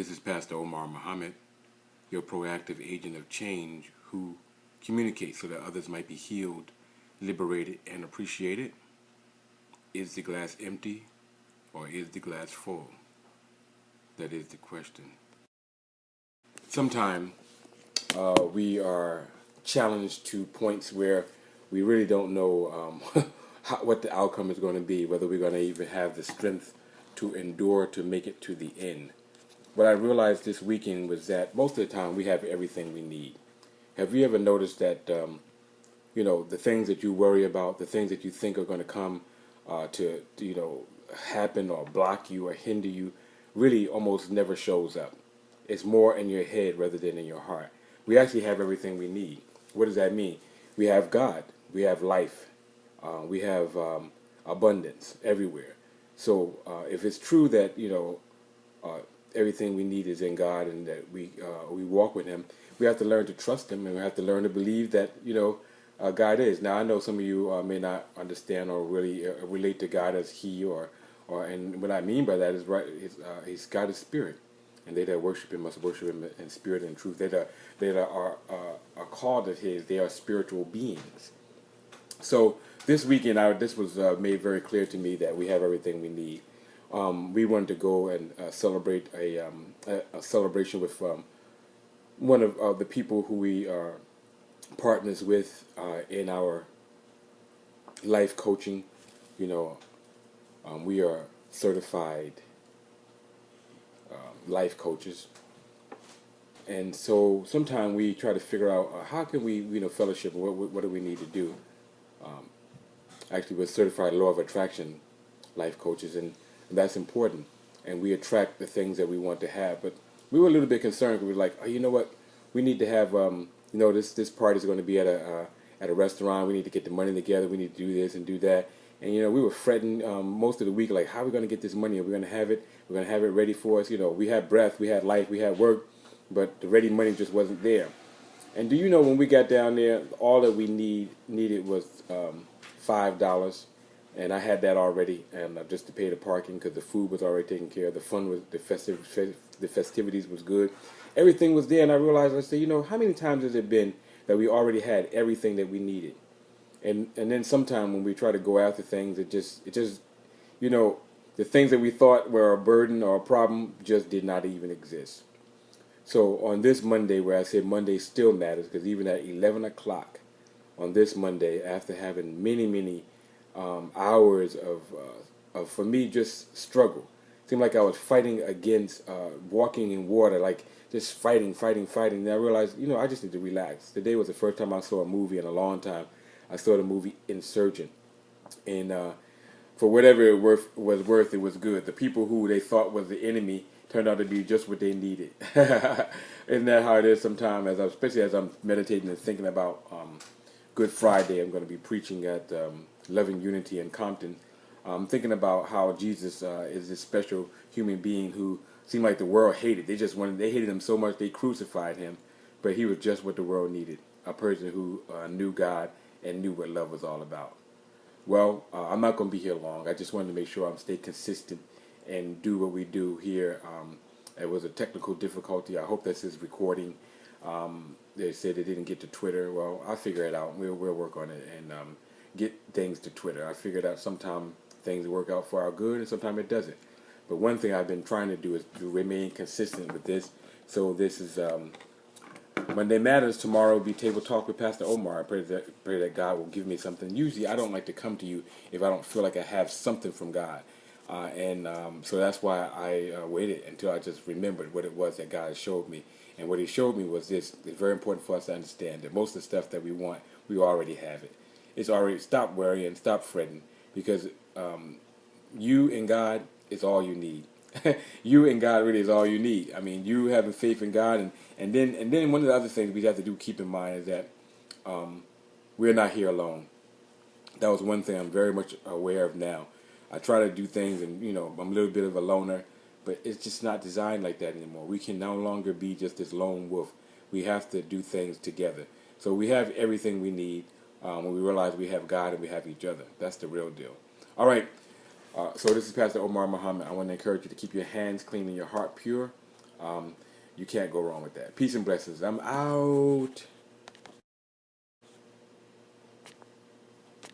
This is Pastor Omar Muhammad, your proactive agent of change who communicates so that others might be healed, liberated, and appreciated. Is the glass empty or is the glass full? That is the question. Sometimes we are challenged to points where we really don't know what the outcome is going to be, whether we're going to even have the strength to endure to make it to the end. What I realized this weekend was that most of the time we have everything we need. Have you ever noticed that, the things that you worry about, the things that you think are going to come to happen or block you or hinder you, really almost never shows up. It's more in your head rather than in your heart. We actually have everything we need. What does that mean? We have God. We have life. We have abundance everywhere. So if it's true that everything we need is in God and that we walk with Him, we have to learn to trust Him and we have to learn to believe that God is. Now I know some of you may not understand or really relate to God as He or and what I mean by that is He's God is spirit, and they that worship Him must worship Him in spirit and truth. They that are called of His, they are spiritual beings. So this weekend, this was made very clear to me that we have everything we need. We wanted to go and celebrate a celebration with one of the people who we are partners with in our life coaching. We are certified life coaches, and so sometimes we try to figure out how can we fellowship and what do we need to do. Actually, we're certified law of attraction life coaches, and that's important, and we attract the things that we want to have. But we were a little bit concerned. We were like, you know what, we need to have this party is going to be at a restaurant. We need to get the money together. We need to do this and do that. And we were fretting most of the week, like, how are we going to get this money? Are we going to have it? We're going to have it ready for us. We had breath, we had life, we had work, but the ready money just wasn't there. And do you know, when we got down there, all that we needed was $5, and I had that already, and just to pay the parking because the food was already taken care of. The fun was the festivities was good. Everything was there, and I realized, I said, how many times has it been that we already had everything that we needed? And then sometime when we try to go after things, it just the things that we thought were a burden or a problem just did not even exist. So on this Monday, where I said Monday still matters, because even at 11 o'clock on this Monday, after having many hours of for me, just struggle. It seemed like I was fighting against walking in water, like just fighting. And I realized, I just need to relax. Today was the first time I saw a movie in a long time. I saw the movie Insurgent, and for whatever it was worth, it was good. The people who they thought was the enemy turned out to be just what they needed. Isn't that how it is sometimes? Especially as I'm meditating and thinking about Good Friday, I'm going to be preaching at Loving Unity in Compton. I'm thinking about how Jesus is this special human being who seemed like the world hated. They hated him so much they crucified him, but he was just what the world needed, a person who knew God and knew what love was all about. Well, I'm not going to be here long. I just wanted to make sure I stay consistent and do what we do here. It was a technical difficulty. I hope this is recording. They said it didn't get to Twitter. Well, I'll figure it out. We'll work on it and get things to Twitter. I figured out sometimes things work out for our good and sometimes it doesn't. But one thing I've been trying to do is to remain consistent with this. So this is Monday Matters. Tomorrow will be Table Talk with Pastor Omar. I pray that God will give me something. Usually I don't like to come to you if I don't feel like I have something from God. So that's why I waited until I just remembered what it was that God showed me. And what He showed me was this. It's very important for us to understand that most of the stuff that we want, we already have it. It's already, stop worrying, stop fretting, because you and God is all you need. You and God really is all you need. I mean, you having faith in God, and then one of the other things we have to keep in mind is that we're not here alone. That was one thing I'm very much aware of now. I try to do things, and I'm a little bit of a loner, but it's just not designed like that anymore. We can no longer be just this lone wolf. We have to do things together. So we have everything we need when we realize we have God and we have each other. That's the real deal. All right. So this is Pastor Omar Muhammad. I want to encourage you to keep your hands clean and your heart pure. You can't go wrong with that. Peace and blessings. I'm out.